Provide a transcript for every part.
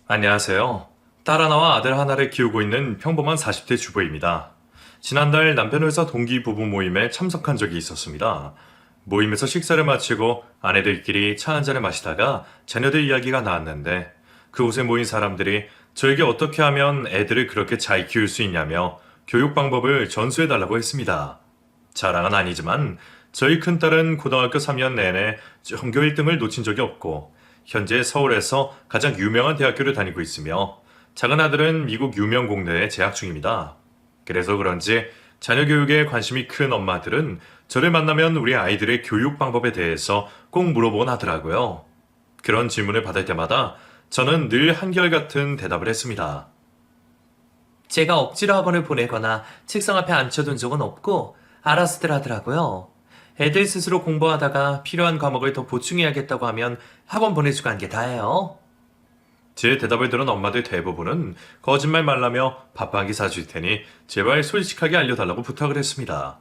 안녕하세요. 딸 하나와 아들 하나를 키우고 있는 평범한 40대 주부입니다. 지난달 남편 회사 동기 부부 모임에 참석한 적이 있었습니다. 모임에서 식사를 마치고 아내들끼리 차 한잔을 마시다가 자녀들 이야기가 나왔는데 그곳에 모인 사람들이 저에게 어떻게 하면 애들을 그렇게 잘 키울 수 있냐며 교육 방법을 전수해달라고 했습니다. 자랑은 아니지만 저희 큰딸은 고등학교 3년 내내 전교 1등을 놓친 적이 없고 현재 서울에서 가장 유명한 대학교를 다니고 있으며 작은 아들은 미국 유명 공대에 재학 중입니다. 그래서 그런지 자녀 교육에 관심이 큰 엄마들은 저를 만나면 우리 아이들의 교육 방법에 대해서 꼭 물어보곤 하더라고요. 그런 질문을 받을 때마다 저는 늘 한결같은 대답을 했습니다. 제가 억지로 학원을 보내거나 책상 앞에 앉혀둔 적은 없고 알아서들 하더라고요. 애들 스스로 공부하다가 필요한 과목을 더 보충해야겠다고 하면 학원 보내주고 한 게 다예요. 제 대답을 들은 엄마들 대부분은 거짓말 말라며 밥 한 끼 사줄 테니 제발 솔직하게 알려달라고 부탁을 했습니다.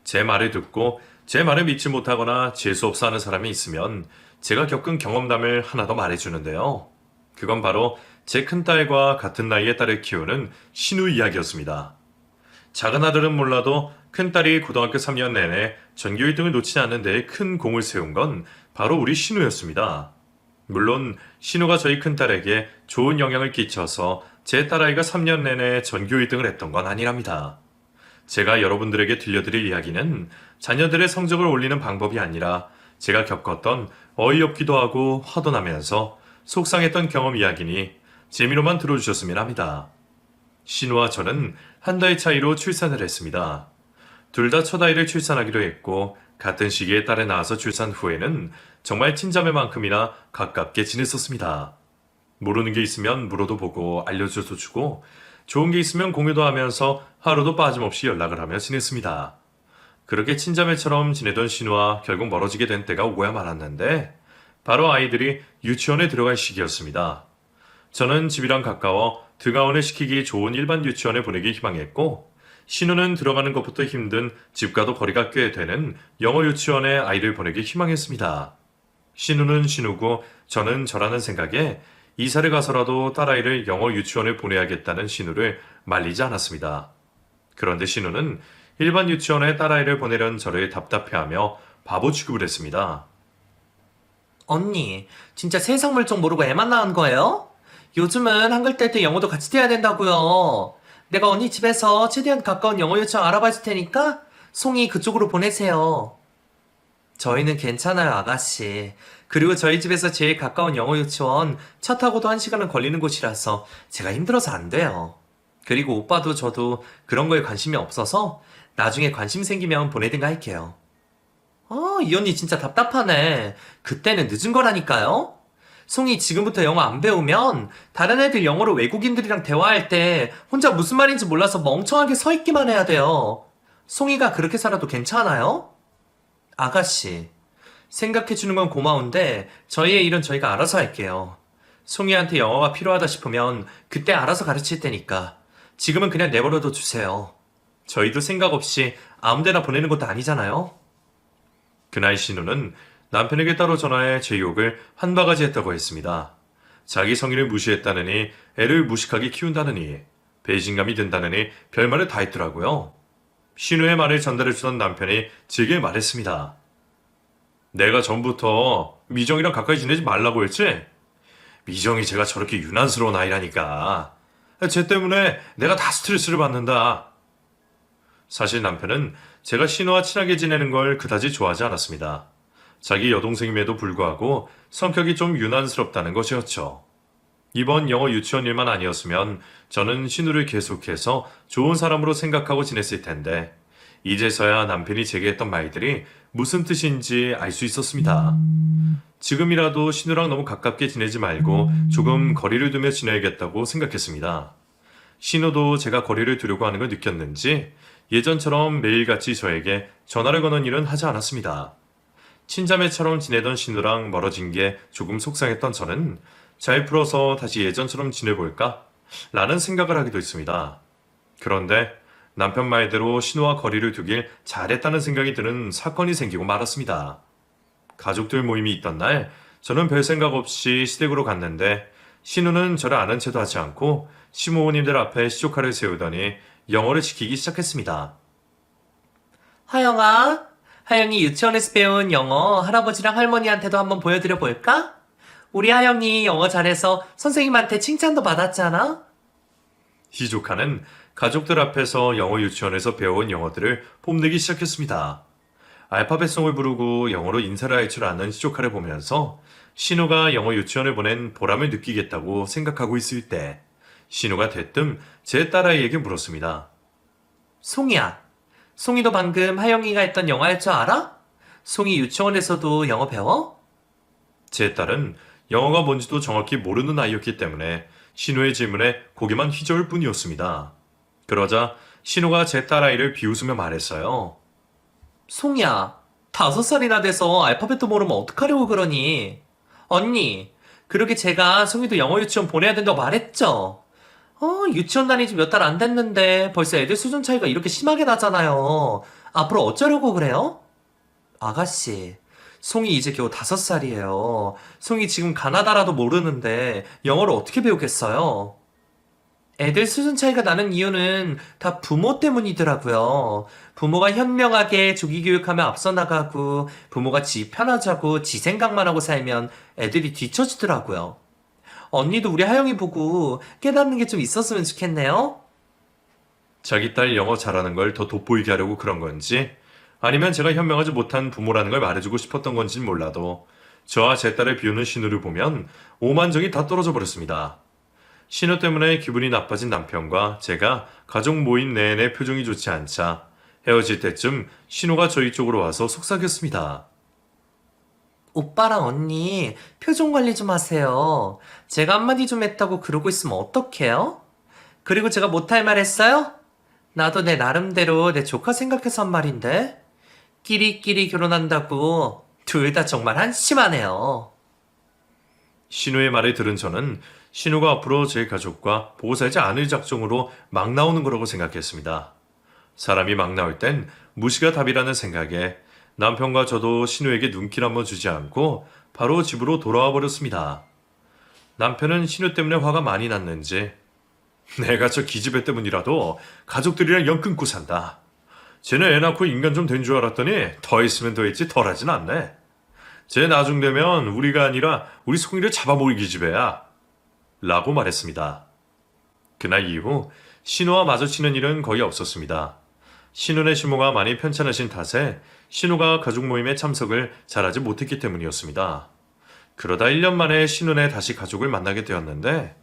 제 말을 듣고 제 말을 믿지 못하거나 재수없어 하는 사람이 있으면 제가 겪은 경험담을 하나 더 말해주는데요. 그건 바로 제 큰딸과 같은 나이의 딸을 키우는 신우 이야기였습니다. 작은 아들은 몰라도 큰딸이 고등학교 3년 내내 전교 1등을 놓치지 않는 데에 큰 공을 세운 건 바로 우리 신우였습니다. 물론 신우가 저희 큰딸에게 좋은 영향을 끼쳐서 제 딸아이가 3년 내내 전교 1등을 했던 건 아니랍니다. 제가 여러분들에게 들려드릴 이야기는 자녀들의 성적을 올리는 방법이 아니라 제가 겪었던 어이없기도 하고 화도 나면서 속상했던 경험 이야기니 재미로만 들어주셨으면 합니다. 신우와 저는 한 달 차이로 출산을 했습니다. 둘 다 첫 아이를 출산하기로 했고 같은 시기에 딸을 낳아서 출산 후에는 정말 친자매만큼이나 가깝게 지냈었습니다. 모르는 게 있으면 물어도 보고 알려줘도 주고 좋은 게 있으면 공유도 하면서 하루도 빠짐없이 연락을 하며 지냈습니다. 그렇게 친자매처럼 지내던 신우와 결국 멀어지게 된 때가 오고야 말았는데 바로 아이들이 유치원에 들어갈 시기였습니다. 저는 집이랑 가까워 등하원을 시키기 좋은 일반 유치원에 보내기 희망했고 신우는 들어가는 것부터 힘든 집과도 거리가 꽤 되는 영어 유치원에 아이를 보내기 희망했습니다. 신우는 신우고 저는 저라는 생각에 이사를 가서라도 딸아이를 영어 유치원에 보내야겠다는 신우를 말리지 않았습니다. 그런데 신우는 일반 유치원에 딸아이를 보내려는 저를 답답해하며 바보 취급을 했습니다. 언니, 진짜 세상 물정 모르고 애만 낳은 거예요? 요즘은 한글 뗄 때 영어도 같이 돼야 된다고요. 내가 언니 집에서 최대한 가까운 영어 유치원 알아봐 줄 테니까 송이 그쪽으로 보내세요. 저희는 괜찮아요, 아가씨. 그리고 저희 집에서 제일 가까운 영어 유치원 차 타고도 1시간은 걸리는 곳이라서 제가 힘들어서 안 돼요. 그리고 오빠도 저도 그런 거에 관심이 없어서 나중에 관심 생기면 보내든가 할게요. 이 언니 진짜 답답하네. 그때는 늦은 거라니까요? 송이 지금부터 영어 안 배우면 다른 애들 영어로 외국인들이랑 대화할 때 혼자 무슨 말인지 몰라서 멍청하게 서 있기만 해야 돼요. 송이가 그렇게 살아도 괜찮아요? 아가씨, 생각해주는 건 고마운데 저희의 일은 저희가 알아서 할게요. 송이한테 영어가 필요하다 싶으면 그때 알아서 가르칠 테니까 지금은 그냥 내버려둬 주세요. 저희도 생각 없이 아무데나 보내는 것도 아니잖아요. 그날 신우는 남편에게 따로 전화해 제 욕을 한 바가지 했다고 했습니다. 자기 성의를 무시했다느니 애를 무식하게 키운다느니 배신감이 든다느니 별말을 다 했더라고요. 신우의 말을 전달해주던 남편이 제게 말했습니다. 내가 전부터 미정이랑 가까이 지내지 말라고 했지? 미정이 제가 저렇게 유난스러운 아이라니까. 쟤 때문에 내가 다 스트레스를 받는다. 사실 남편은 제가 신우와 친하게 지내는 걸 그다지 좋아하지 않았습니다. 자기 여동생임에도 불구하고 성격이 좀 유난스럽다는 것이었죠. 이번 영어 유치원 일만 아니었으면 저는 신우를 계속해서 좋은 사람으로 생각하고 지냈을 텐데 이제서야 남편이 제게 했던 말들이 무슨 뜻인지 알 수 있었습니다. 지금이라도 신우랑 너무 가깝게 지내지 말고 조금 거리를 두며 지내야겠다고 생각했습니다. 신우도 제가 거리를 두려고 하는 걸 느꼈는지 예전처럼 매일같이 저에게 전화를 거는 일은 하지 않았습니다. 친자매처럼 지내던 신우랑 멀어진 게 조금 속상했던 저는 잘 풀어서 다시 예전처럼 지내볼까? 라는 생각을 하기도 했습니다. 그런데 남편 말대로 신우와 거리를 두길 잘했다는 생각이 드는 사건이 생기고 말았습니다. 가족들 모임이 있던 날 저는 별 생각 없이 시댁으로 갔는데 신우는 저를 아는 체도 하지 않고 시모모님들 앞에 시조카를 세우더니 영어를 지키기 시작했습니다. 하영아, 하영이 유치원에서 배운 영어 할아버지랑 할머니한테도 한번 보여드려 볼까? 우리 하영이 영어 잘해서 선생님한테 칭찬도 받았잖아? 시조카는 가족들 앞에서 영어 유치원에서 배워온 영어들을 뽐내기 시작했습니다. 알파벳송을 부르고 영어로 인사를 할 줄 아는 시조카를 보면서 신우가 영어 유치원을 보낸 보람을 느끼겠다고 생각하고 있을 때 신우가 대뜸 제 딸아이에게 물었습니다. 송이야, 송이도 방금 하영이가 했던 영어 할 줄 알아? 송이 유치원에서도 영어 배워? 제 딸은 영어가 뭔지도 정확히 모르는 아이였기 때문에 신우의 질문에 고개만 휘저을 뿐이었습니다. 그러자 신우가 제 딸아이를 비웃으며 말했어요. 송이야, 5살이나 돼서 알파벳도 모르면 어떡하려고 그러니? 언니, 그러게 제가 송이도 영어 유치원 보내야 된다고 말했죠? 유치원 다닌 지 몇 달 안 됐는데 벌써 애들 수준 차이가 이렇게 심하게 나잖아요. 앞으로 어쩌려고 그래요? 아가씨, 송이 이제 겨우 5살이에요. 송이 지금 가나다라도 모르는데 영어를 어떻게 배우겠어요? 애들 수준 차이가 나는 이유는 다 부모 때문이더라고요. 부모가 현명하게 조기 교육하며 앞서 나가고 부모가 지 편하자고 지 생각만 하고 살면 애들이 뒤처지더라고요. 언니도 우리 하영이 보고 깨닫는 게 좀 있었으면 좋겠네요. 자기 딸 영어 잘하는 걸 더 돋보이게 하려고 그런 건지 아니면 제가 현명하지 못한 부모라는 걸 말해주고 싶었던 건지는 몰라도 저와 제 딸을 비우는 신우를 보면 오만정이 다 떨어져 버렸습니다. 신우 때문에 기분이 나빠진 남편과 제가 가족 모임 내내 표정이 좋지 않자 헤어질 때쯤 신우가 저희 쪽으로 와서 속삭였습니다. 오빠랑 언니 표정 관리 좀 하세요. 제가 한마디 좀 했다고 그러고 있으면 어떡해요? 그리고 제가 못할 말 했어요? 나도 내 나름대로 내 조카 생각해서 한 말인데 끼리끼리 결혼한다고 둘 다 정말 한심하네요. 신우의 말을 들은 저는 신우가 앞으로 제 가족과 보고 살지 않을 작정으로 막 나오는 거라고 생각했습니다. 사람이 막 나올 땐 무시가 답이라는 생각에 남편과 저도 신우에게 눈길 한번 주지 않고 바로 집으로 돌아와 버렸습니다. 남편은 신우 때문에 화가 많이 났는지 내가 저 기집애 때문이라도 가족들이랑 연 끊고 산다. 쟤는 애 낳고 인간 좀 된 줄 알았더니 더 있으면 더 있지 덜 하진 않네. 쟤 나중 되면 우리가 아니라 우리 송이를 잡아먹을 기집애야. 라고 말했습니다. 그날 이후 신우와 마주치는 일은 거의 없었습니다. 신우네 시모가 많이 편찮으신 탓에 신우가 가족 모임에 참석을 잘하지 못했기 때문이었습니다. 그러다 1년 만에 신우네 다시 가족을 만나게 되었는데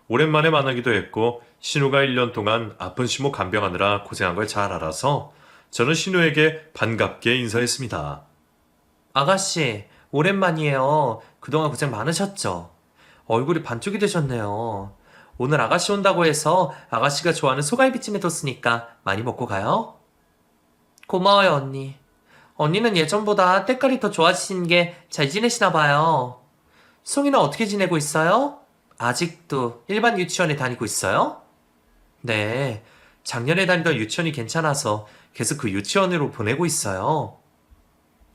오랜만에 만나기도 했고 신우가 1년 동안 아픈 시모 간병하느라 고생한 걸 잘 알아서 저는 신우에게 반갑게 인사했습니다. 아가씨, 오랜만이에요. 그동안 고생 많으셨죠? 얼굴이 반쪽이 되셨네요. 오늘 아가씨 온다고 해서 아가씨가 좋아하는 소갈비찜 해뒀으니까 많이 먹고 가요. 고마워요, 언니. 언니는 예전보다 때깔이 더 좋아지신 게 잘 지내시나 봐요. 송이는 어떻게 지내고 있어요? 아직도 일반 유치원에 다니고 있어요? 네, 작년에 다니던 유치원이 괜찮아서 계속 그 유치원으로 보내고 있어요.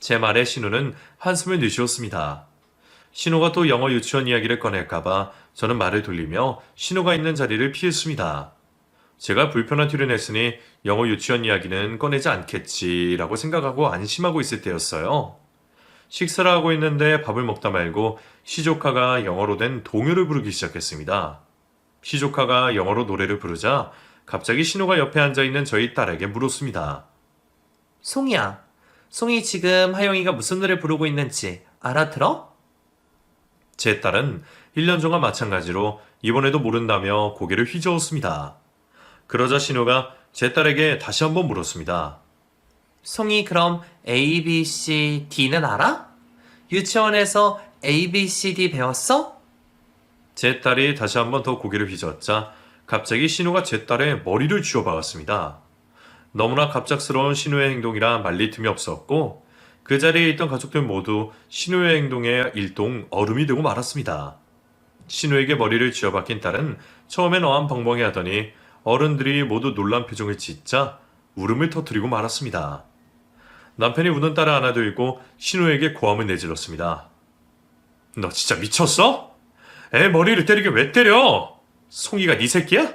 제 말에 신우는 한숨을 내쉬었습니다. 신우가 또 영어 유치원 이야기를 꺼낼까봐 저는 말을 돌리며 신우가 있는 자리를 피했습니다. 제가 불편한 티를 냈으니 영어 유치원 이야기는 꺼내지 않겠지라고 생각하고 안심하고 있을 때였어요. 식사를 하고 있는데 밥을 먹다 말고 시조카가 영어로 된 동요를 부르기 시작했습니다. 시조카가 영어로 노래를 부르자 갑자기 신우가 옆에 앉아있는 저희 딸에게 물었습니다. 송이야, 송이 지금 하영이가 무슨 노래 부르고 있는지 알아들어? 제 딸은 1년 전과 마찬가지로 이번에도 모른다며 고개를 휘저었습니다. 그러자 신우가 제 딸에게 다시 한번 물었습니다. 송이 그럼 A, B, C, D는 알아? 유치원에서 A, B, C, D 배웠어? 제 딸이 다시 한번 더 고개를 휘저었자 갑자기 신우가 제 딸의 머리를 쥐어박았습니다. 너무나 갑작스러운 신우의 행동이라 말릴 틈이 없었고 그 자리에 있던 가족들 모두 신우의 행동에 일동 얼음이 되고 말았습니다. 신우에게 머리를 쥐어박힌 딸은 처음엔 어안벙벙해 하더니 어른들이 모두 놀란 표정을 짓자 울음을 터뜨리고 말았습니다. 남편이 우는 딸을 안아들고 신우에게 고함을 내질렀습니다. 너 진짜 미쳤어? 애 머리를 때리게 왜 때려? 송이가 네 새끼야?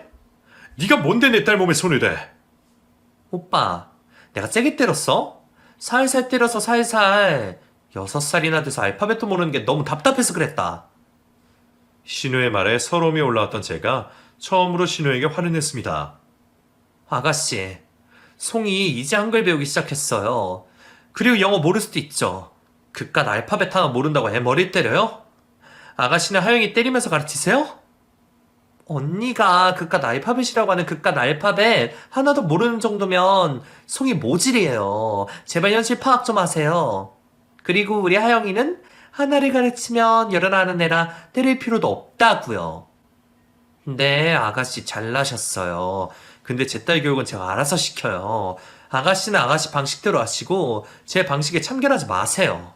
네가 뭔데 내 딸 몸에 손을 대? 오빠, 내가 세게 때렸어? 살살 때려서 살살. 6살이나 돼서 알파벳도 모르는 게 너무 답답해서 그랬다. 신우의 말에 서러움이 올라왔던 제가 처음으로 신우에게 화를 냈습니다. 아가씨, 송이 이제 한글 배우기 시작했어요. 그리고 영어 모를 수도 있죠. 그깟 알파벳 하나 모른다고 애 머리 때려요? 아가씨는 하영이 때리면서 가르치세요? 언니가 그깟 알파벳이라고 하는 그깟 알파벳 하나도 모르는 정도면 송이 모질이에요. 제발 현실 파악 좀 하세요. 그리고 우리 하영이는 하나를 가르치면 열을 하는 애라 때릴 필요도 없다고요. 네, 아가씨 잘나셨어요. 근데 제 딸 교육은 제가 알아서 시켜요. 아가씨는 아가씨 방식대로 하시고 제 방식에 참견하지 마세요.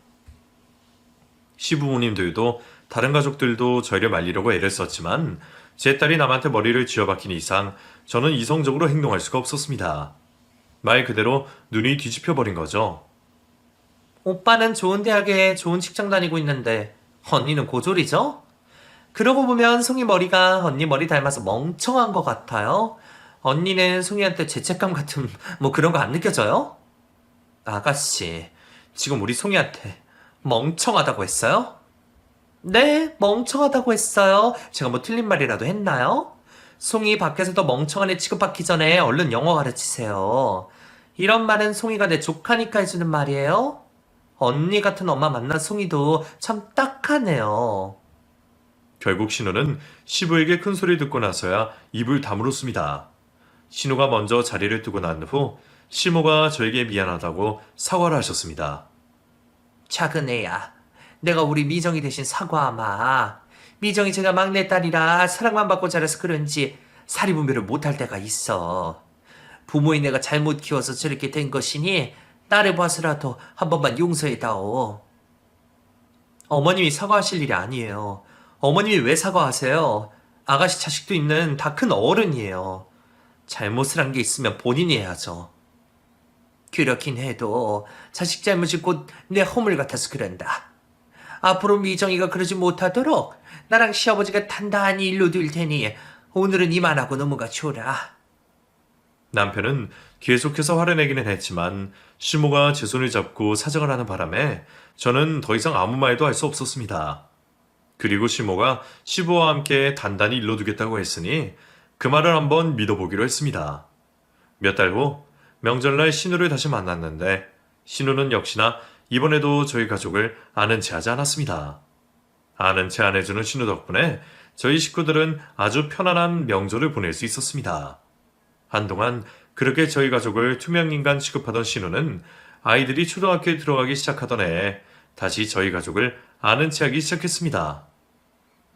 시부모님들도 다른 가족들도 저희를 말리려고 애를 썼지만 제 딸이 남한테 머리를 쥐어박힌 이상 저는 이성적으로 행동할 수가 없었습니다. 말 그대로 눈이 뒤집혀 버린 거죠. 오빠는 좋은 대학에 좋은 직장 다니고 있는데 언니는 고졸이죠? 그러고 보면 송이 머리가 언니 머리 닮아서 멍청한 것 같아요. 언니는 송이한테 죄책감 같은 뭐 그런 거 안 느껴져요? 아가씨, 지금 우리 송이한테 멍청하다고 했어요? 네, 멍청하다고 했어요. 제가 뭐 틀린 말이라도 했나요? 송이 밖에서도 멍청한 애 취급받기 전에 얼른 영어 가르치세요. 이런 말은 송이가 내 조카니까 해주는 말이에요? 언니 같은 엄마 만난 송이도 참 딱하네요. 결국 신우는 시부에게 큰 소리 듣고 나서야 입을 다물었습니다. 신우가 먼저 자리를 뜨고 난 후 시모가 저에게 미안하다고 사과를 하셨습니다. 작은 애야, 내가 우리 미정이 대신 사과하마. 미정이 제가 막내딸이라 사랑만 받고 자라서 그런지 사리분별을 못할 때가 있어. 부모인 내가 잘못 키워서 저렇게 된 것이니 딸을 봐서라도 한 번만 용서해다오. 어머님이 사과하실 일이 아니에요. 어머님이 왜 사과하세요? 아가씨 자식도 있는 다 큰 어른이에요. 잘못을 한 게 있으면 본인이 해야죠. 그렇긴 해도 자식 잘못이 곧 내 허물 같아서 그런다. 앞으로 미정이가 그러지 못하도록 나랑 시아버지가 단단히 일러둘 테니 오늘은 이만하고 넘어가 줘라. 남편은 계속해서 화를 내기는 했지만 시모가 제 손을 잡고 사정을 하는 바람에 저는 더 이상 아무 말도 할 수 없었습니다. 그리고 시모가 시부와 함께 단단히 일러두겠다고 했으니 그 말을 한번 믿어보기로 했습니다. 몇 달 후 명절날 신우를 다시 만났는데 신우는 역시나 이번에도 저희 가족을 아는 체 하지 않았습니다. 아는 체 안 해주는 신우 덕분에 저희 식구들은 아주 편안한 명절을 보낼 수 있었습니다. 한동안 그렇게 저희 가족을 투명인간 취급하던 신우는 아이들이 초등학교에 들어가기 시작하던 해에 다시 저희 가족을 아는 체하기 시작했습니다.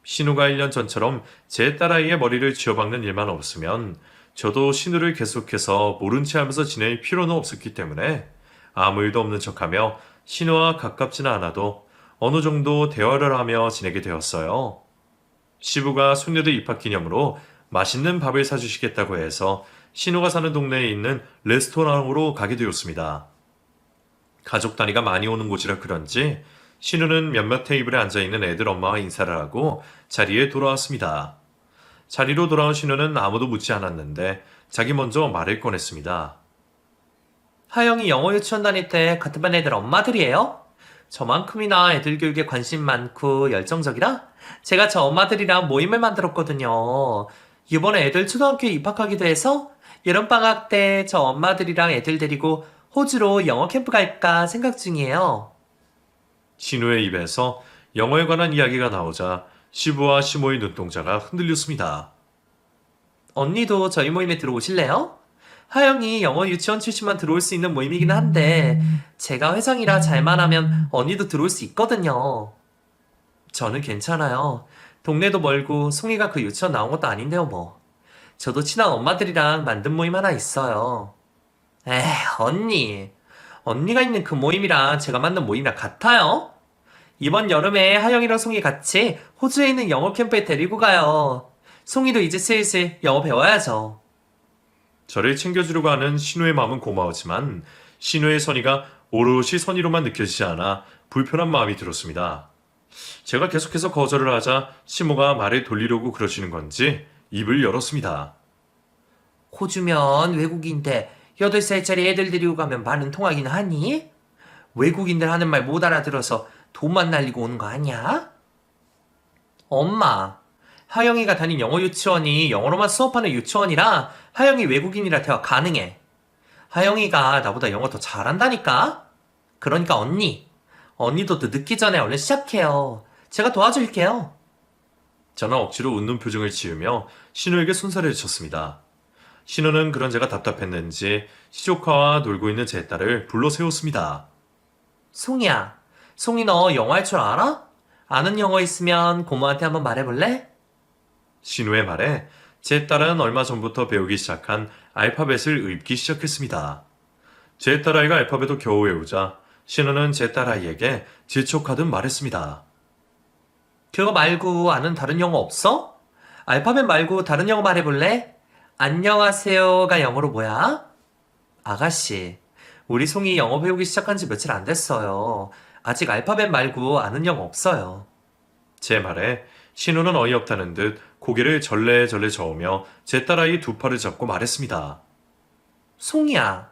신우가 1년 전처럼 제 딸아이의 머리를 쥐어박는 일만 없으면 저도 신우를 계속해서 모른 체 하면서 지낼 필요는 없었기 때문에 아무 일도 없는 척하며 신우와 가깝지는 않아도 어느 정도 대화를 하며 지내게 되었어요. 시부가 손녀들 입학 기념으로 맛있는 밥을 사주시겠다고 해서 신우가 사는 동네에 있는 레스토랑으로 가게 되었습니다. 가족 단위가 많이 오는 곳이라 그런지 신우는 몇몇 테이블에 앉아있는 애들 엄마와 인사를 하고 자리에 돌아왔습니다. 자리로 돌아온 신우는 아무도 묻지 않았는데 자기 먼저 말을 꺼냈습니다. 하영이 영어 유치원 다닐 때 같은 반 애들 엄마들이에요? 저만큼이나 애들 교육에 관심 많고 열정적이라 제가 저 엄마들이랑 모임을 만들었거든요. 이번에 애들 초등학교에 입학하기도 해서 여름방학 때 저 엄마들이랑 애들 데리고 호주로 영어 캠프 갈까 생각 중이에요. 신우의 입에서 영어에 관한 이야기가 나오자 시부와 시모의 눈동자가 흔들렸습니다. 언니도 저희 모임에 들어오실래요? 하영이 영어 유치원 출신만 들어올 수 있는 모임이긴 한데 제가 회장이라 잘만 하면 언니도 들어올 수 있거든요. 저는 괜찮아요. 동네도 멀고 송이가 그 유치원 나온 것도 아닌데요 뭐. 저도 친한 엄마들이랑 만든 모임 하나 있어요. 에이 언니. 언니가 있는 그 모임이랑 제가 만든 모임이랑 같아요? 이번 여름에 하영이랑 송이 같이 호주에 있는 영어 캠프에 데리고 가요. 송이도 이제 슬슬 영어 배워야죠. 저를 챙겨주려고 하는 신우의 마음은 고마웠지만 신우의 선의가 오롯이 선의로만 느껴지지 않아 불편한 마음이 들었습니다. 제가 계속해서 거절을 하자 시모가 말을 돌리려고 그러시는 건지 입을 열었습니다. 호주면 외국인데 8살짜리 애들 데리고 가면 말은 통하긴 하니? 외국인들 하는 말 못 알아들어서 돈만 날리고 오는 거 아니야? 엄마, 하영이가 다닌 영어 유치원이 영어로만 수업하는 유치원이라 하영이 외국인이라 대화 가능해. 하영이가 나보다 영어 더 잘한다니까? 그러니까 언니도 늦기 전에 얼른 시작해요. 제가 도와줄게요. 저는 억지로 웃는 표정을 지으며 신우에게 손살을 쳤습니다. 신우는 그런 제가 답답했는지 시조카와 놀고 있는 제 딸을 불러 세웠습니다. 송이야, 송이 너 영어 할 줄 알아? 아는 영어 있으면 고모한테 한번 말해볼래? 신우의 말에 제 딸은 얼마 전부터 배우기 시작한 알파벳을 읽기 시작했습니다. 제 딸아이가 알파벳도 겨우 외우자 신우는 제 딸아이에게 재촉하듯 말했습니다. 그거 말고 아는 다른 영어 없어? 알파벳 말고 다른 영어 말해볼래? 안녕하세요가 영어로 뭐야? 아가씨, 우리 송이 영어 배우기 시작한 지 며칠 안 됐어요. 아직 알파벳 말고 아는 영어 없어요. 제 말에 신우는 어이없다는 듯 고개를 절레절레 저으며 제 딸아이 두 팔을 잡고 말했습니다. 송이야,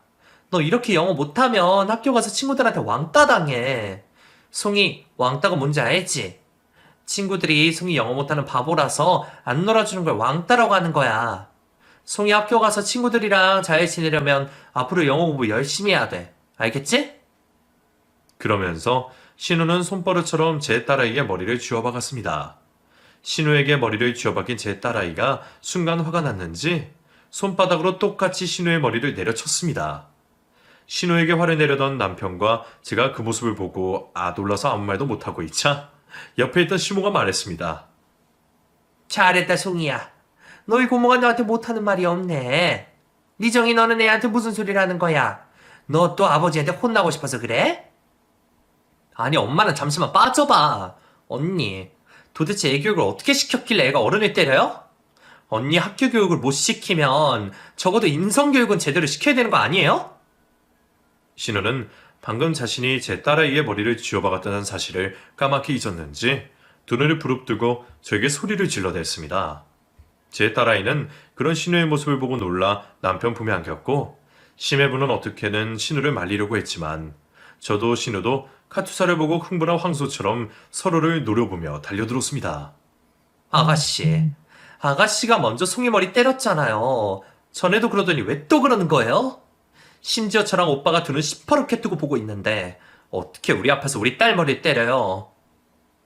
너 이렇게 영어 못하면 학교 가서 친구들한테 왕따 당해. 송이, 왕따가 뭔지 알지? 친구들이 송이 영어 못하는 바보라서 안 놀아주는 걸 왕따라고 하는 거야. 송이 학교 가서 친구들이랑 잘 지내려면 앞으로 영어 공부 열심히 해야 돼. 알겠지? 그러면서 신우는 손버릇처럼 제 딸아이의 머리를 쥐어박았습니다. 신우에게 머리를 쥐어박인 제 딸아이가 순간 화가 났는지 손바닥으로 똑같이 신우의 머리를 내려쳤습니다. 신우에게 화를 내려던 남편과 제가 그 모습을 보고 놀라서 아무 말도 못하고 있자 옆에 있던 시모가 말했습니다. 잘했다, 송이야. 너희 고모가 너한테 못하는 말이 없네. 니정이 너는 애한테 무슨 소리를 하는 거야? 너 또 아버지한테 혼나고 싶어서 그래? 아니, 엄마는 잠시만 빠져봐. 언니, 도대체 애 교육을 어떻게 시켰길래 애가 어른을 때려요? 언니 학교 교육을 못 시키면 적어도 인성교육은 제대로 시켜야 되는 거 아니에요? 신우는 방금 자신이 제 딸아이의 머리를 쥐어박았다는 사실을 까맣게 잊었는지 두 눈을 부릅뜨고 저에게 소리를 질러댔습니다. 제 딸아이는 그런 신우의 모습을 보고 놀라 남편 품에 안겼고 심해부는 어떻게든 신우를 말리려고 했지만 저도 신우도 카투사를 보고 흥분한 황소처럼 서로를 노려보며 달려들었습니다. 아가씨가 먼저 송이 머리 때렸잖아요. 전에도 그러더니 왜 또 그러는 거예요? 심지어 저랑 오빠가 두 눈 시퍼렇게 뜨고 보고 있는데 어떻게 우리 앞에서 우리 딸 머리를 때려요?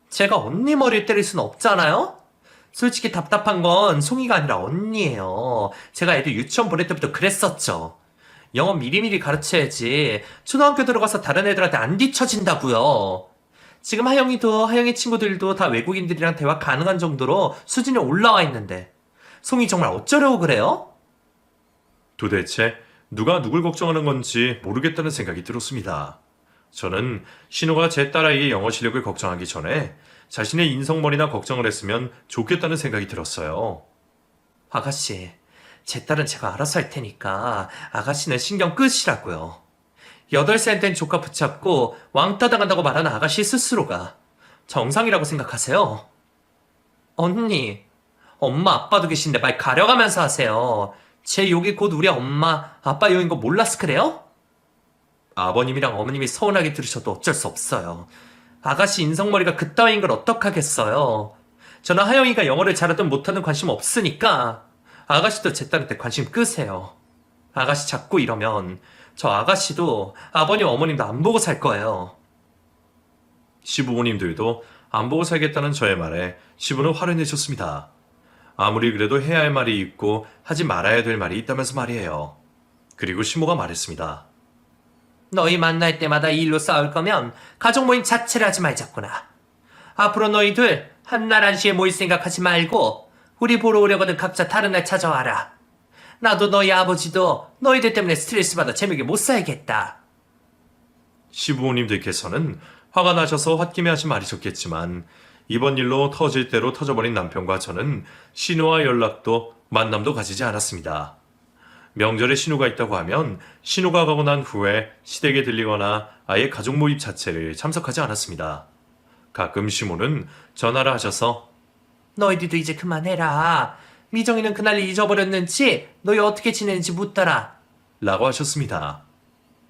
제가 언니 머리를 때릴 순 없잖아요? 솔직히 답답한 건 송이가 아니라 언니예요. 제가 애들 유치원 보낼 때부터 그랬었죠. 영어 미리미리 가르쳐야지 초등학교 들어가서 다른 애들한테 안 뒤처진다고요. 지금 하영이 친구들도 다 외국인들이랑 대화 가능한 정도로 수준이 올라와 있는데 송이 정말 어쩌려고 그래요? 도대체 누가 누굴 걱정하는 건지 모르겠다는 생각이 들었습니다. 저는 신우가 제 딸아이의 영어 실력을 걱정하기 전에 자신의 인성머리나 걱정을 했으면 좋겠다는 생각이 들었어요. 아가씨, 제 딸은 제가 알아서 할 테니까 아가씨는 신경 끄시라고요. 8살 된 조카 붙잡고 왕따 당한다고 말하는 아가씨 스스로가 정상이라고 생각하세요? 언니, 엄마 아빠도 계신데 말 가려가면서 하세요. 제 욕이 곧 우리 엄마, 아빠 욕인 거 몰라서 그래요? 아버님이랑 어머님이 서운하게 들으셔도 어쩔 수 없어요. 아가씨 인성머리가 그따위인 걸 어떡하겠어요. 저는 하영이가 영어를 잘하든 못하든 관심 없으니까 아가씨도 제 딸한테 관심 끄세요. 아가씨 자꾸 이러면 저 아가씨도 아버님 어머님도 안 보고 살 거예요. 시부모님들도 안 보고 살겠다는 저의 말에 시부는 화를 내셨습니다. 아무리 그래도 해야 할 말이 있고 하지 말아야 될 말이 있다면서 말이에요. 그리고 시모가 말했습니다. 너희 만날 때마다 이 일로 싸울 거면 가족 모임 자체를 하지 말자꾸나. 앞으로 너희들 한날 한시에 모일 생각하지 말고 우리 보러 오려거든 각자 다른 날 찾아와라. 나도 너희 아버지도 너희들 때문에 스트레스 받아 재미있게 못 살겠다. 시부모님들께서는 화가 나셔서 홧김에 하신 말이셨겠지만 이번 일로 터질 대로 터져버린 남편과 저는 신우와 연락도 만남도 가지지 않았습니다. 명절에 신우가 있다고 하면 신우가 가고 난 후에 시댁에 들리거나 아예 가족 모임 자체를 참석하지 않았습니다. 가끔 시모는 전화를 하셔서 너희들도 이제 그만해라. 미정이는 그날 잊어버렸는지 너희 어떻게 지내는지 묻더라. 라고 하셨습니다.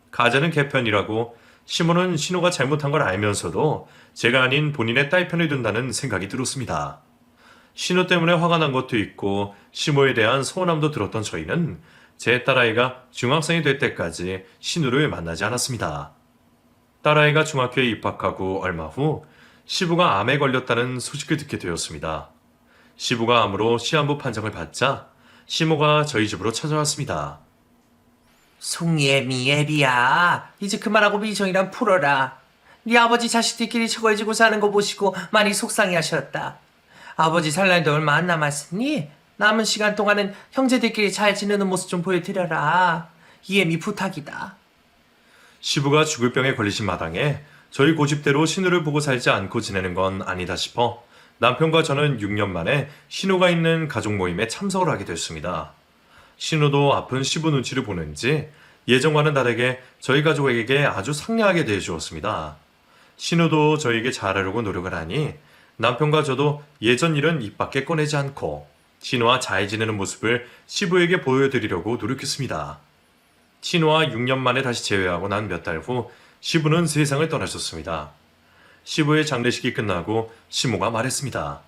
가자는 개편이라고 시모는 신호가 잘못한 걸 알면서도 제가 아닌 본인의 딸 편을 든다는 생각이 들었습니다. 신호 때문에 화가 난 것도 있고 시모에 대한 서운함도 들었던 저희는 제 딸아이가 중학생이 될 때까지 신우를 만나지 않았습니다. 딸아이가 중학교에 입학하고 얼마 후 시부가 암에 걸렸다는 소식을 듣게 되었습니다. 시부가 암으로 시한부 판정을 받자 시모가 저희 집으로 찾아왔습니다. 송예미 애비야, 이제 그만하고 미정이랑 풀어라. 네 아버지 자식들끼리 처걸지고 사는 거 보시고 많이 속상해하셨다. 아버지 살 날도 얼마 안 남았으니 남은 시간 동안은 형제들끼리 잘 지내는 모습 좀 보여드려라. 이애미 부탁이다. 시부가 죽을 병에 걸리신 마당에 저희 고집대로 신우를 보고 살지 않고 지내는 건 아니다 싶어 남편과 저는 6년 만에 신우가 있는 가족 모임에 참석을 하게 됐습니다. 신우도 아픈 시부 눈치를 보는지 예전과는 다르게 저희 가족에게 아주 상냥하게 대해주었습니다. 신우도 저에게 잘하려고 노력을 하니 남편과 저도 예전 일은 입 밖에 꺼내지 않고 신우와 잘 지내는 모습을 시부에게 보여드리려고 노력했습니다. 신우와 6년 만에 다시 재회하고 난 몇 달 후 시부는 세상을 떠나셨습니다. 시부의 장례식이 끝나고 시모가 말했습니다.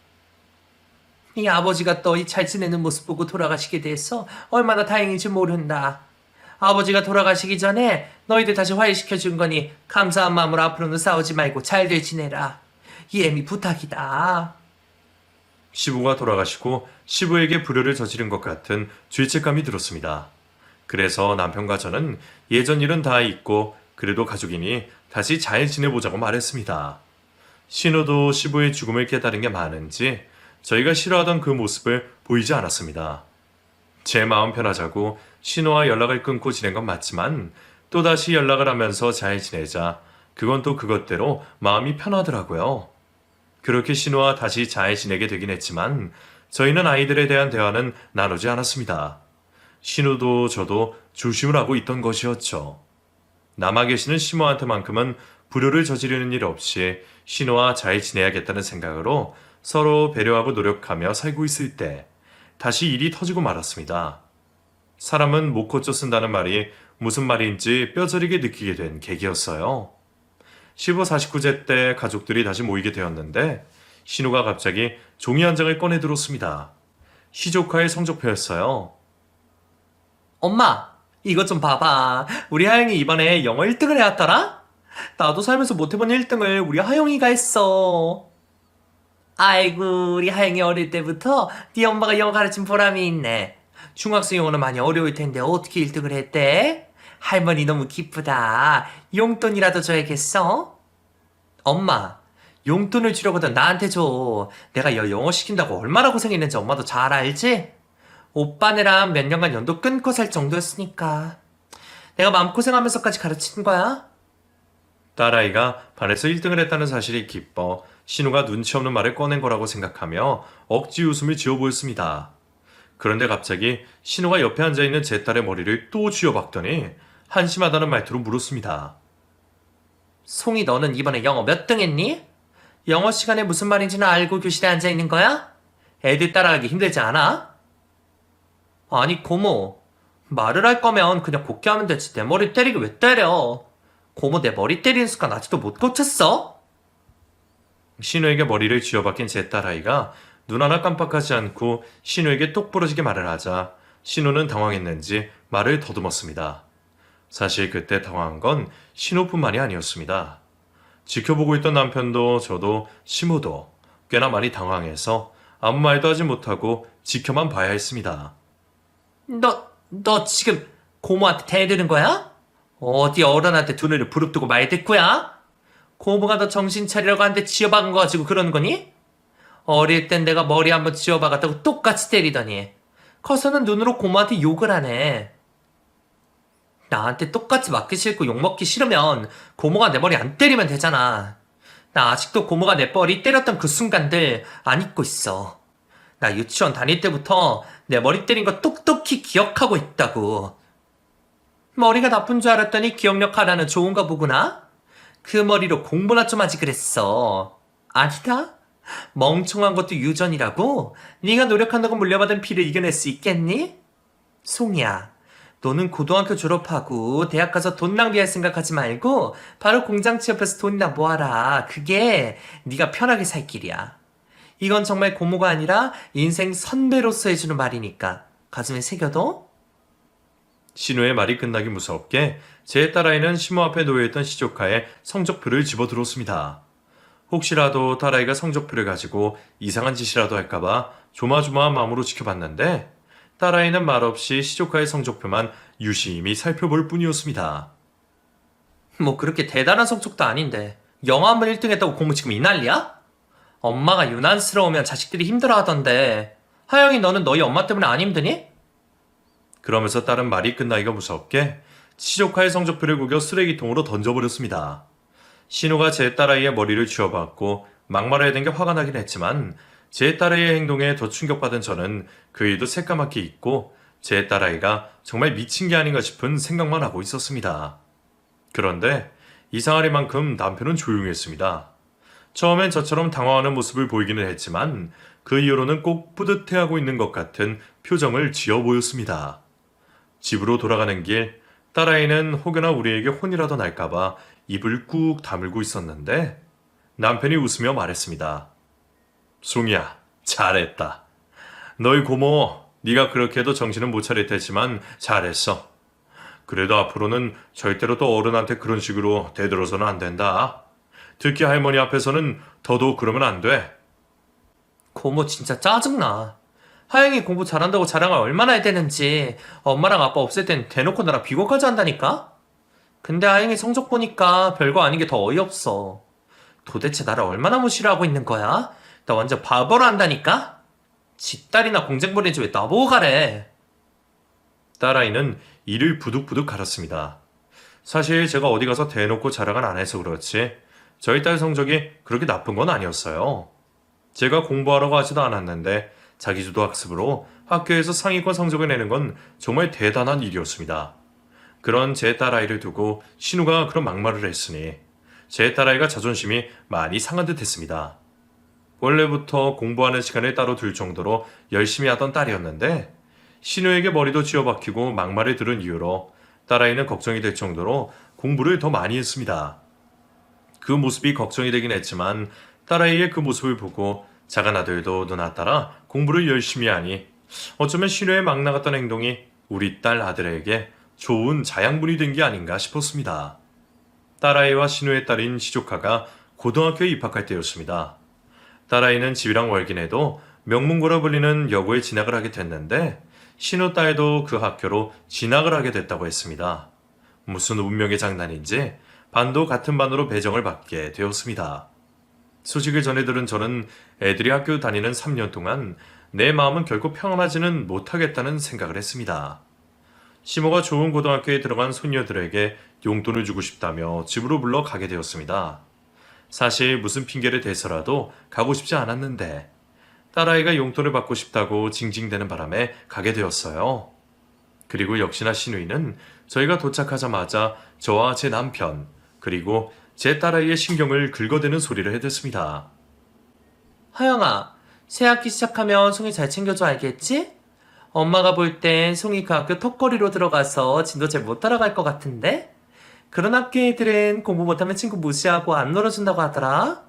네 아버지가 너희 잘 지내는 모습 보고 돌아가시게 돼서 얼마나 다행인지 모른다. 아버지가 돌아가시기 전에 너희들 다시 화해시켜준 거니 감사한 마음으로 앞으로는 싸우지 말고 잘들 지내라. 이애미 부탁이다. 시부가 돌아가시고 시부에게 불효를 저지른 것 같은 죄책감이 들었습니다. 그래서 남편과 저는 예전 일은 다 잊고 그래도 가족이니 다시 잘 지내보자고 말했습니다. 신우도 시부의 죽음을 깨달은 게 많은지 저희가 싫어하던 그 모습을 보이지 않았습니다. 제 마음 편하자고 신우와 연락을 끊고 지낸 건 맞지만 또다시 연락을 하면서 잘 지내자 그건 또 그것대로 마음이 편하더라고요. 그렇게 신우와 다시 잘 지내게 되긴 했지만 저희는 아이들에 대한 대화는 나누지 않았습니다. 신우도 저도 조심을 하고 있던 것이었죠. 남아 계시는 시모한테만큼은 불효를 저지르는 일 없이 신우와 잘 지내야겠다는 생각으로 서로 배려하고 노력하며 살고 있을 때 다시 일이 터지고 말았습니다. 사람은 못 고쳐 쓴다는 말이 무슨 말인지 뼈저리게 느끼게 된 계기였어요. 시부 49제 때 가족들이 다시 모이게 되었는데 신우가 갑자기 종이 한 장을 꺼내 들었습니다. 시조카의 성적표였어요. 엄마, 이것 좀 봐봐. 우리 하영이 이번에 영어 1등을 해왔더라? 나도 살면서 못해본 1등을 우리 하영이가 했어. 아이고, 우리 하영이 어릴 때부터 네 엄마가 영어 가르친 보람이 있네. 중학생 영어는 많이 어려울 텐데 어떻게 1등을 했대? 할머니 너무 기쁘다. 용돈이라도 줘야겠어? 엄마, 용돈을 주려거든 나한테 줘. 내가 영어 시킨다고 얼마나 고생했는지 엄마도 잘 알지? 오빠네랑 몇 년간 연도 끊고 살 정도였으니까. 내가 마음고생하면서까지 가르친 거야? 딸아이가 반에서 1등을 했다는 사실이 기뻐 신우가 눈치 없는 말을 꺼낸 거라고 생각하며 억지 웃음을 지어 보였습니다. 그런데 갑자기 신우가 옆에 앉아있는 제 딸의 머리를 또 쥐어박더니 한심하다는 말투로 물었습니다. 송이 너는 이번에 영어 몇 등 했니? 영어 시간에 무슨 말인지는 알고 교실에 앉아있는 거야? 애들 따라가기 힘들지 않아? 아니 고모, 말을 할 거면 그냥 곱게 하면 되지 내 머리 때리기 왜 때려? 고모 내 머리 때리는 습관 아직도 못 고쳤어? 신우에게 머리를 쥐어박힌 제 딸아이가 눈 하나 깜빡하지 않고 신우에게 똑부러지게 말을 하자 신우는 당황했는지 말을 더듬었습니다. 사실 그때 당황한 건 신우뿐만이 아니었습니다. 지켜보고 있던 남편도 저도 시모도 꽤나 많이 당황해서 아무 말도 하지 못하고 지켜만 봐야 했습니다. 너 지금 고모한테 대드는 거야? 어디 어른한테 두 눈을 부릅뜨고 말 대꾸야? 고모가 너 정신 차리라고 한데 쥐어박은 거 가지고 그러는 거니? 어릴 땐 내가 머리 한번 쥐어박았다고 똑같이 때리더니 커서는 눈으로 고모한테 욕을 하네. 나한테 똑같이 맞기 싫고 욕먹기 싫으면 고모가 내 머리 안 때리면 되잖아. 나 아직도 고모가 내 머리 때렸던 그 순간들 안 잊고 있어. 나 유치원 다닐 때부터 내 머리 때린 거 똑똑히 기억하고 있다고. 머리가 나쁜 줄 알았더니 기억력 하나는 좋은가 보구나? 그 머리로 공부나 좀 하지 그랬어. 아니다. 멍청한 것도 유전이라고? 네가 노력한다고 물려받은 피를 이겨낼 수 있겠니? 송이야, 너는 고등학교 졸업하고 대학 가서 돈 낭비할 생각하지 말고 바로 공장 취업해서 돈이나 모아라. 그게 네가 편하게 살 길이야. 이건 정말 고모가 아니라 인생 선배로서 해주는 말이니까 가슴에 새겨둬. 신우의 말이 끝나기 무섭게 제 딸아이는 시모 앞에 놓여있던 시조카에 성적표를 집어들었습니다. 혹시라도 딸아이가 성적표를 가지고 이상한 짓이라도 할까봐 조마조마한 마음으로 지켜봤는데 딸아이는 말없이 시조카의 성적표만 유심히 살펴볼 뿐이었습니다. 뭐 그렇게 대단한 성적도 아닌데 영어 한 번 1등 했다고 고모 지금 이 난리야? 엄마가 유난스러우면 자식들이 힘들어하던데 하영이 너는 너희 엄마 때문에 안 힘드니? 그러면서 딸은 말이 끝나기가 무섭게 시조카의 성적표를 구겨 쓰레기통으로 던져버렸습니다. 신우가 제 딸아이의 머리를 쥐어봤고 막말해야 된 게 화가 나긴 했지만 제 딸아이의 행동에 더 충격받은 저는 그 일도 새까맣게 잊고 제 딸아이가 정말 미친 게 아닌가 싶은 생각만 하고 있었습니다. 그런데 이상하리만큼 남편은 조용했습니다. 처음엔 저처럼 당황하는 모습을 보이기는 했지만 그 이후로는 꼭 뿌듯해하고 있는 것 같은 표정을 지어 보였습니다. 집으로 돌아가는 길 딸아이는 혹여나 우리에게 혼이라도 날까봐 입을 꾹 다물고 있었는데 남편이 웃으며 말했습니다. 송이야, 잘했다. 너희 고모, 네가 그렇게 해도 정신은 못 차릴 테지만 잘했어. 그래도 앞으로는 절대로 또 어른한테 그런 식으로 대들어서는 안 된다. 특히 할머니 앞에서는 더더욱 그러면 안 돼. 고모 진짜 짜증나. 하영이 공부 잘한다고 자랑을 얼마나 해야 되는지 엄마랑 아빠 없을 땐 대놓고 나랑 비교까지 한다니까? 근데 하영이 성적 보니까 별거 아닌 게 더 어이없어. 도대체 나를 얼마나 무시를 하고 있는 거야? 나 완전 바보로 한다니까? 지 딸이나 공쟁 벌이지 왜 나보고 가래? 딸아이는 이를 부득부득 갈았습니다. 사실 제가 어디 가서 대놓고 자랑을 안 해서 그렇지 저희 딸 성적이 그렇게 나쁜 건 아니었어요. 제가 공부하라고 하지도 않았는데 자기주도 학습으로 학교에서 상위권 성적을 내는 건 정말 대단한 일이었습니다. 그런 제 딸아이를 두고 신우가 그런 막말을 했으니 제 딸아이가 자존심이 많이 상한 듯 했습니다. 원래부터 공부하는 시간을 따로 둘 정도로 열심히 하던 딸이었는데 신우에게 머리도 쥐어박히고 막말을 들은 이후로 딸아이는 걱정이 될 정도로 공부를 더 많이 했습니다. 그 모습이 걱정이 되긴 했지만 딸아이의 그 모습을 보고 작은 아들도 누나 따라 공부를 열심히 하니 어쩌면 신우의 막 나갔던 행동이 우리 딸 아들에게 좋은 자양분이 된 게 아닌가 싶었습니다. 딸아이와 신우의 딸인 시조카가 고등학교에 입학할 때였습니다. 딸아이는 집이랑 월기내도 명문고라 불리는 여고에 진학을 하게 됐는데 신우 딸도 그 학교로 진학을 하게 됐다고 했습니다. 무슨 운명의 장난인지 반도 같은 반으로 배정을 받게 되었습니다. 소식을 전해 들은 저는 애들이 학교 다니는 3년 동안 내 마음은 결코 평안하지는 못하겠다는 생각을 했습니다. 시모가 좋은 고등학교에 들어간 손녀들에게 용돈을 주고 싶다며 집으로 불러 가게 되었습니다. 사실 무슨 핑계를 대서라도 가고 싶지 않았는데 딸아이가 용돈을 받고 싶다고 징징대는 바람에 가게 되었어요. 그리고 역시나 신우이는 저희가 도착하자마자 저와 제 남편 그리고 제 딸아이의 신경을 긁어대는 소리를 해댔습니다. 하영아, 새 학기 시작하면 송이 잘 챙겨줘 알겠지? 엄마가 볼 땐 송이 그 학교 턱걸이로 들어가서 진도 잘 못 따라갈 것 같은데? 그런 학교 애들은 공부 못하면 친구 무시하고 안 놀아준다고 하더라.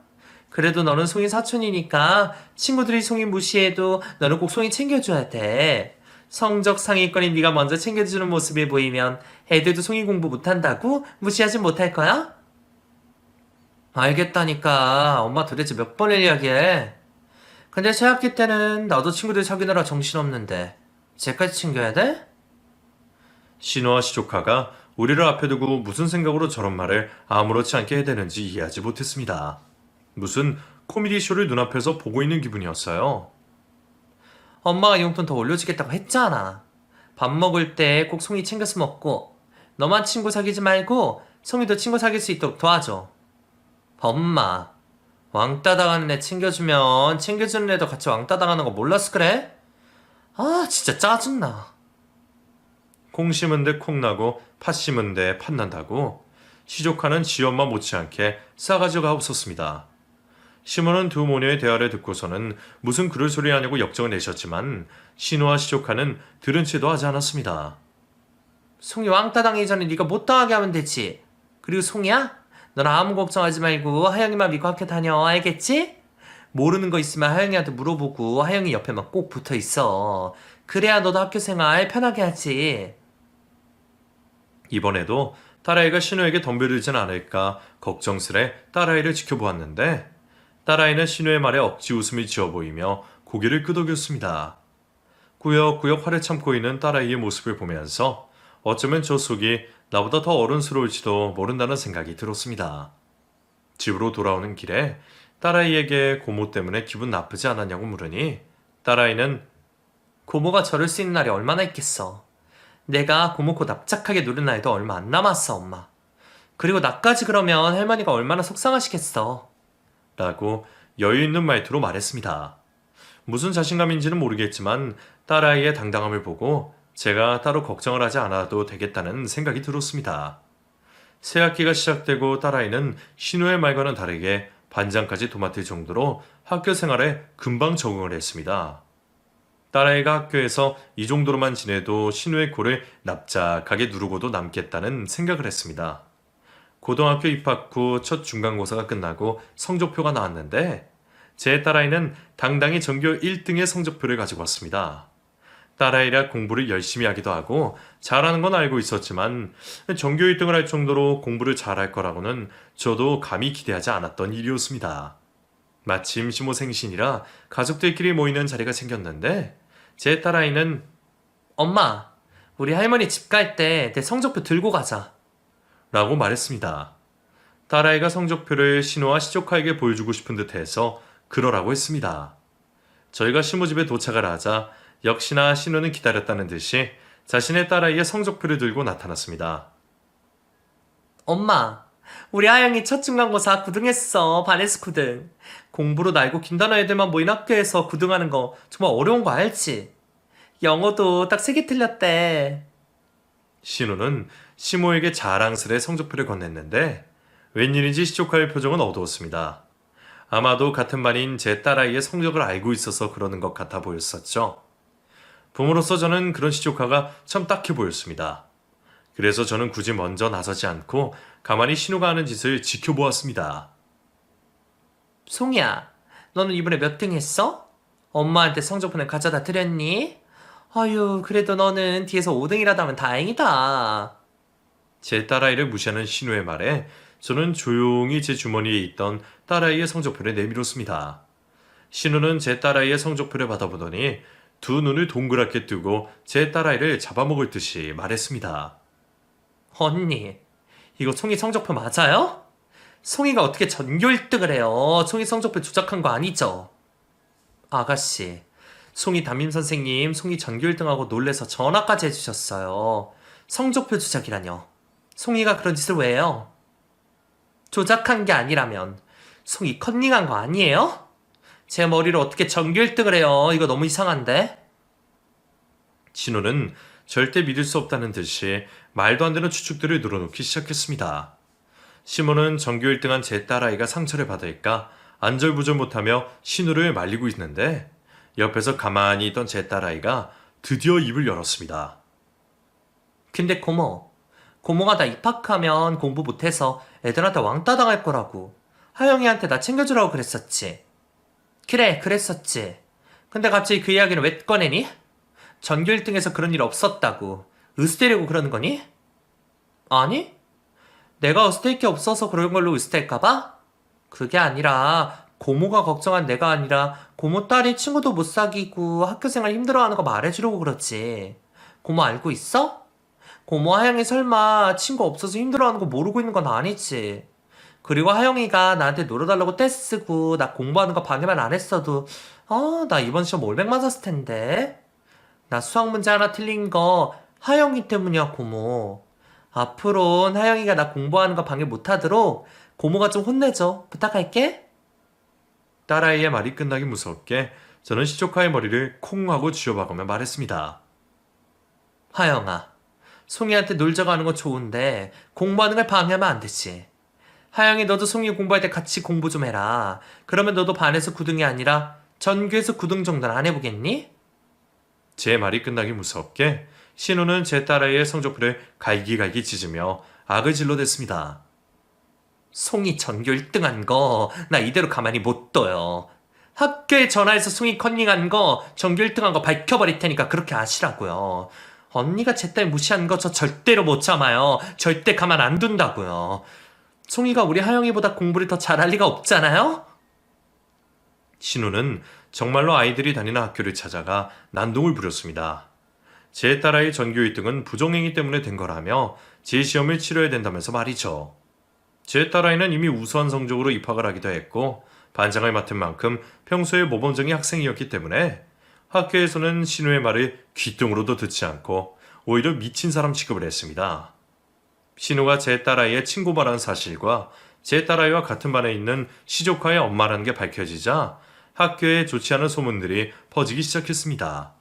그래도 너는 송이 사촌이니까 친구들이 송이 무시해도 너는 꼭 송이 챙겨줘야 돼. 성적 상위권인 네가 먼저 챙겨주는 모습이 보이면 애들도 송이 공부 못한다고 무시하지 못할 거야? 알겠다니까. 엄마 도대체 몇 번을 이야기해. 근데 새 학기 때는 나도 친구들 사귀느라 정신없는데 쟤까지 챙겨야 돼? 신우와 시조카가 우리를 앞에 두고 무슨 생각으로 저런 말을 아무렇지 않게 해대는지 이해하지 못했습니다. 무슨 코미디 쇼를 눈앞에서 보고 있는 기분이었어요. 엄마가 용돈 더 올려주겠다고 했잖아. 밥 먹을 때 꼭 송이 챙겨서 먹고 너만 친구 사귀지 말고 송이도 친구 사귈 수 있도록 도와줘. 엄마, 왕따 당하는 애 챙겨주면 챙겨주는 애도 같이 왕따 당하는 거 몰랐어 그래? 아 진짜 짜증나. 콩 심은 데 콩 나고 팥 심은 데 팥 난다고 시조카는 지 엄마 못지않게 싸가지가 없었습니다. 시몬은 두 모녀의 대화를 듣고서는 무슨 그럴 소리 하냐고 역정을 내셨지만 신우와 시조카는 들은 채도 하지 않았습니다. 송이 왕따 당하기 전에 네가 못 당하게 하면 되지. 그리고 송이야? 넌 아무 걱정하지 말고 하영이만 믿고 학교 다녀. 알겠지? 모르는 거 있으면 하영이한테 물어보고 하영이 옆에만 꼭 붙어 있어. 그래야 너도 학교 생활 편하게 하지. 이번에도 딸아이가 신우에게 덤벼들진 않을까 걱정스레 딸아이를 지켜보았는데 딸아이는 신우의 말에 억지 웃음이 지어 보이며 고개를 끄덕였습니다. 꾸역꾸역 화를 참고 있는 딸아이의 모습을 보면서 어쩌면 저 속이 나보다 더 어른스러울지도 모른다는 생각이 들었습니다. 집으로 돌아오는 길에 딸아이에게 고모 때문에 기분 나쁘지 않았냐고 물으니 딸아이는 고모가 저럴 수 있는 날이 얼마나 있겠어. 내가 고모 코 납작하게 누른 날도 얼마 안 남았어, 엄마. 그리고 나까지 그러면 할머니가 얼마나 속상하시겠어. 라고 여유 있는 말투로 말했습니다. 무슨 자신감인지는 모르겠지만 딸아이의 당당함을 보고 제가 따로 걱정을 하지 않아도 되겠다는 생각이 들었습니다. 새학기가 시작되고 딸아이는 신우의 말과는 다르게 반장까지 도맡을 정도로 학교 생활에 금방 적응을 했습니다. 딸아이가 학교에서 이 정도로만 지내도 신우의 코를 납작하게 누르고도 남겠다는 생각을 했습니다. 고등학교 입학 후 첫 중간고사가 끝나고 성적표가 나왔는데 제 딸아이는 당당히 전교 1등의 성적표를 가지고 왔습니다. 딸아이라 공부를 열심히 하기도 하고 잘하는 건 알고 있었지만 전교 1등을 할 정도로 공부를 잘할 거라고는 저도 감히 기대하지 않았던 일이었습니다. 마침 시모 생신이라 가족들끼리 모이는 자리가 생겼는데 제 딸아이는 엄마, 우리 할머니 집 갈 때 내 성적표 들고 가자. 라고 말했습니다. 딸아이가 성적표를 신우와 시조카에게 보여주고 싶은 듯해서 그러라고 했습니다. 저희가 시모 집에 도착을 하자 역시나 신우는 기다렸다는 듯이 자신의 딸아이의 성적표를 들고 나타났습니다. 엄마, 우리 하영이 첫 중간고사 9등했어. 반에서 9등. 공부로 날고 긴단한 애들만 모인 학교에서 9등하는 거 정말 어려운 거 알지? 영어도 딱 3개 틀렸대. 신우는 시모에게 자랑스레 성적표를 건넸는데 웬일인지 시조카의 표정은 어두웠습니다. 아마도 같은 반인 제 딸아이의 성적을 알고 있어서 그러는 것 같아 보였었죠. 부모로서 저는 그런 시조카가 참 딱해 보였습니다. 그래서 저는 굳이 먼저 나서지 않고 가만히 신우가 하는 짓을 지켜보았습니다. 송이야, 너는 이번에 몇 등 했어? 엄마한테 성적표는 가져다 드렸니? 아유, 그래도 너는 뒤에서 5등이라도 하면 다행이다. 제 딸아이를 무시하는 신우의 말에 저는 조용히 제 주머니에 있던 딸아이의 성적표를 내밀었습니다. 신우는 제 딸아이의 성적표를 받아보더니 두 눈을 동그랗게 뜨고 제 딸아이를 잡아먹을 듯이 말했습니다. 언니, 이거 송이 성적표 맞아요? 송이가 어떻게 전교 1등을 해요? 송이 성적표 조작한 거 아니죠? 아가씨, 송이 담임선생님 송이 전교 1등하고 놀래서 전화까지 해주셨어요. 성적표 조작이라뇨. 송이가 그런 짓을 왜 해요? 조작한 게 아니라면 송이 컨닝한 거 아니에요? 제 머리로 어떻게 전교 1등을 해요? 이거 너무 이상한데? 신우는 절대 믿을 수 없다는 듯이 말도 안 되는 추측들을 늘어놓기 시작했습니다. 시모는 전교 1등한 제 딸아이가 상처를 받을까 안절부절 못하며 신우를 말리고 있는데 옆에서 가만히 있던 제 딸아이가 드디어 입을 열었습니다. 근데 고모가 나 입학하면 공부 못해서 애들한테 왕따 당할 거라고. 하영이한테 나 챙겨주라고 그랬었지. 그래, 그랬었지. 근데 갑자기 그 이야기는 왜 꺼내니? 전교 1등에서 그런 일 없었다고. 으스대려고 그러는 거니? 아니? 내가 으스댈 게 없어서 그런 걸로 으스댈까봐? 그게 아니라 고모가 걱정한 내가 아니라 고모 딸이 친구도 못 사귀고 학교생활 힘들어하는 거 말해주려고 그렇지. 고모 알고 있어? 고모 하영이 설마 친구 없어서 힘들어하는 거 모르고 있는 건 아니지. 그리고 하영이가 나한테 놀아달라고 떼쓰고 나 공부하는 거 방해만 안 했어도 나 이번 시험 올백 맞았을 텐데. 나 수학 문제 하나 틀린 거 하영이 때문이야, 고모. 앞으론 하영이가 나 공부하는 거 방해 못하도록 고모가 좀 혼내줘. 부탁할게. 딸아이의 말이 끝나기 무섭게 저는 시조카의 머리를 콩 하고 쥐어박으며 말했습니다. 하영아, 송이한테 놀자고 하는 건 좋은데 공부하는 걸 방해하면 안 되지. 하영이 너도 송이 공부할 때 같이 공부 좀 해라. 그러면 너도 반에서 9등이 아니라 전교에서 9등 정도는 안 해보겠니? 제 말이 끝나기 무섭게 신우는 제 딸아이의 성적표를 갈기갈기 찢으며 악을 질러댔습니다. 송이 전교 1등 한 거 나 이대로 가만히 못 둬요. 학교에 전화해서 송이 컨닝한 거 전교 1등 한 거 밝혀버릴 테니까 그렇게 아시라고요. 언니가 제 딸 무시한 거 저 절대로 못 참아요. 절대 가만 안 둔다고요. 송이가 우리 하영이보다 공부를 더 잘할 리가 없잖아요? 신우는 정말로 아이들이 다니는 학교를 찾아가 난동을 부렸습니다. 제 딸아이 전교 1등은 부정행위 때문에 된 거라며 제 시험을 치러야 된다면서 말이죠. 제 딸아이는 이미 우수한 성적으로 입학을 하기도 했고 반장을 맡은 만큼 평소에 모범적인 학생이었기 때문에 학교에서는 신우의 말을 귀뚱으로도 듣지 않고 오히려 미친 사람 취급을 했습니다. 신우가 제 딸아이의 친고바라는 사실과 제 딸아이와 같은 반에 있는 시조카의 엄마라는 게 밝혀지자 학교에 좋지 않은 소문들이 퍼지기 시작했습니다.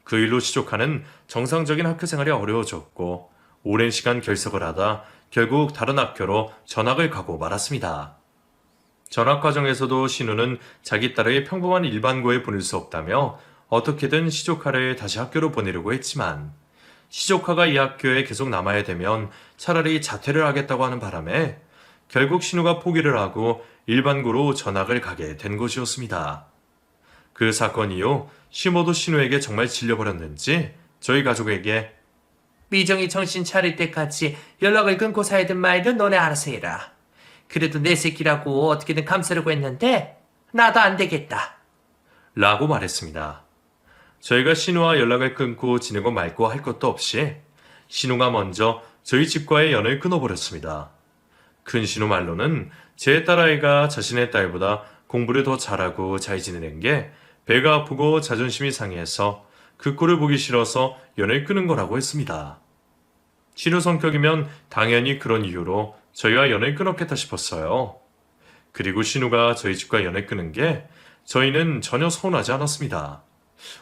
그 일로 시조카는 정상적인 학교 생활이 어려워졌고 오랜 시간 결석을 하다 결국 다른 학교로 전학을 가고 말았습니다. 전학 과정에서도 신우는 자기 딸을 평범한 일반고에 보낼 수 없다며 어떻게든 시조카를 다시 학교로 보내려고 했지만 시조카가 이 학교에 계속 남아야 되면 차라리 자퇴를 하겠다고 하는 바람에 결국 신우가 포기를 하고 일반고로 전학을 가게 된 것이었습니다. 그 사건 이후 시모도 신우에게 정말 질려버렸는지 저희 가족에게 미정이 정신 차릴 때까지 연락을 끊고 살든 말든 너네 알아서 해라. 그래도 내 새끼라고 어떻게든 감싸려고 했는데 나도 안 되겠다. 라고 말했습니다. 저희가 신우와 연락을 끊고 지내고 말고 할 것도 없이 신우가 먼저 저희 집과의 연을 끊어버렸습니다. 큰 신우 말로는 제 딸아이가 자신의 딸보다 공부를 더 잘하고 잘 지내는 게 배가 아프고 자존심이 상해서 그 꼴을 보기 싫어서 연을 끊은 거라고 했습니다. 신우 성격이면 당연히 그런 이유로 저희와 연을 끊었겠다 싶었어요. 그리고 신우가 저희 집과 연을 끊은 게 저희는 전혀 서운하지 않았습니다.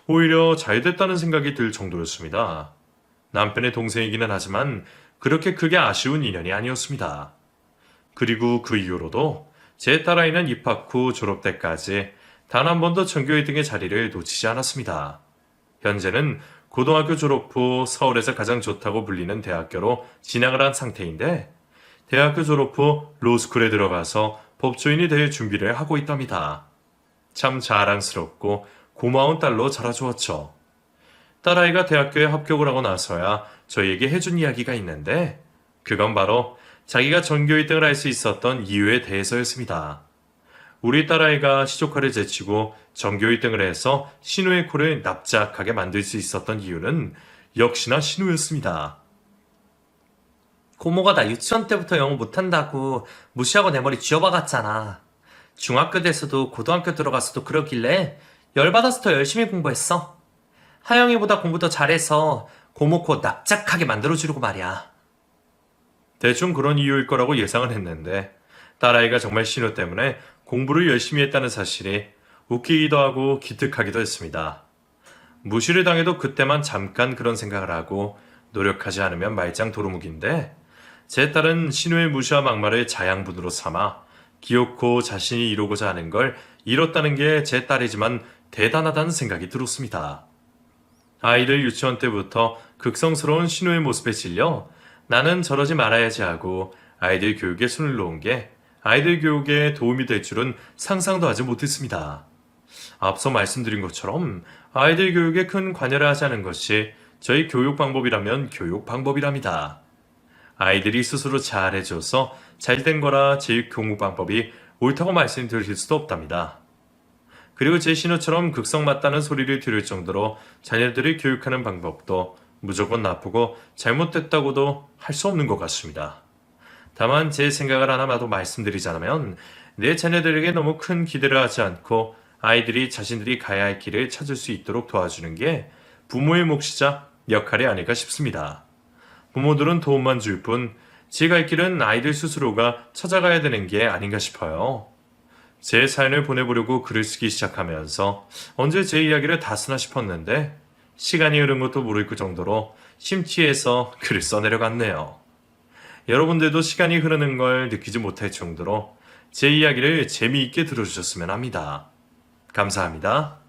오히려 잘 됐다는 생각이 들 정도였습니다. 남편의 동생이기는 하지만 그렇게 크게 아쉬운 인연이 아니었습니다. 그리고 그 이후로도 제 딸아이는 입학 후 졸업 때까지 단 한 번도 전교 1등의 자리를 놓치지 않았습니다. 현재는 고등학교 졸업 후 서울에서 가장 좋다고 불리는 대학교로 진학을 한 상태인데 대학교 졸업 후 로스쿨에 들어가서 법조인이 될 준비를 하고 있답니다. 참 자랑스럽고 고마운 딸로 자라주었죠. 딸아이가 대학교에 합격을 하고 나서야 저희에게 해준 이야기가 있는데 그건 바로 자기가 전교 1등을 할 수 있었던 이유에 대해서였습니다. 우리 딸아이가 시조카를 제치고 전교 1등을 해서 신우의 코를 납작하게 만들 수 있었던 이유는 역시나 신우였습니다. 고모가 나 유치원 때부터 영어 못한다고 무시하고 내 머리 쥐어박았잖아. 중학교 돼서도 고등학교 들어가서도 그러길래 열받아서 더 열심히 공부했어. 하영이보다 공부 더 잘해서 고모 코 납작하게 만들어주려고 말이야. 대충 그런 이유일 거라고 예상을 했는데 딸아이가 정말 신우 때문에 공부를 열심히 했다는 사실이 웃기기도 하고 기특하기도 했습니다. 무시를 당해도 그때만 잠깐 그런 생각을 하고 노력하지 않으면 말짱 도루묵인데 제 딸은 신우의 무시와 막말을 자양분으로 삼아 기어코 자신이 이루고자 하는 걸 이뤘다는 게 제 딸이지만 대단하다는 생각이 들었습니다. 아이들 유치원 때부터 극성스러운 신우의 모습에 질려 나는 저러지 말아야지 하고 아이들 교육에 손을 놓은 게 아이들 교육에 도움이 될 줄은 상상도 하지 못했습니다. 앞서 말씀드린 것처럼 아이들 교육에 큰 관여를 하지 않은 것이 저희 교육 방법이라면 교육 방법이랍니다. 아이들이 스스로 잘해줘서 잘된 거라 제 교육 방법이 옳다고 말씀드릴 수도 없답니다. 그리고 제 신우처럼 극성 맞다는 소리를 들을 정도로 자녀들을 교육하는 방법도 무조건 나쁘고 잘못됐다고도 할 수 없는 것 같습니다. 다만 제 생각을 하나마도 말씀드리자면 내 자녀들에게 너무 큰 기대를 하지 않고 아이들이 자신들이 가야 할 길을 찾을 수 있도록 도와주는 게 부모의 몫이자 역할이 아닐까 싶습니다. 부모들은 도움만 줄 뿐 제 갈 길은 아이들 스스로가 찾아가야 되는 게 아닌가 싶어요. 제 사연을 보내보려고 글을 쓰기 시작하면서 언제 제 이야기를 다 쓰나 싶었는데 시간이 흐른 것도 모를 그 정도로 심취해서 글을 써내려갔네요. 여러분들도 시간이 흐르는 걸 느끼지 못할 정도로 제 이야기를 재미있게 들어주셨으면 합니다. 감사합니다.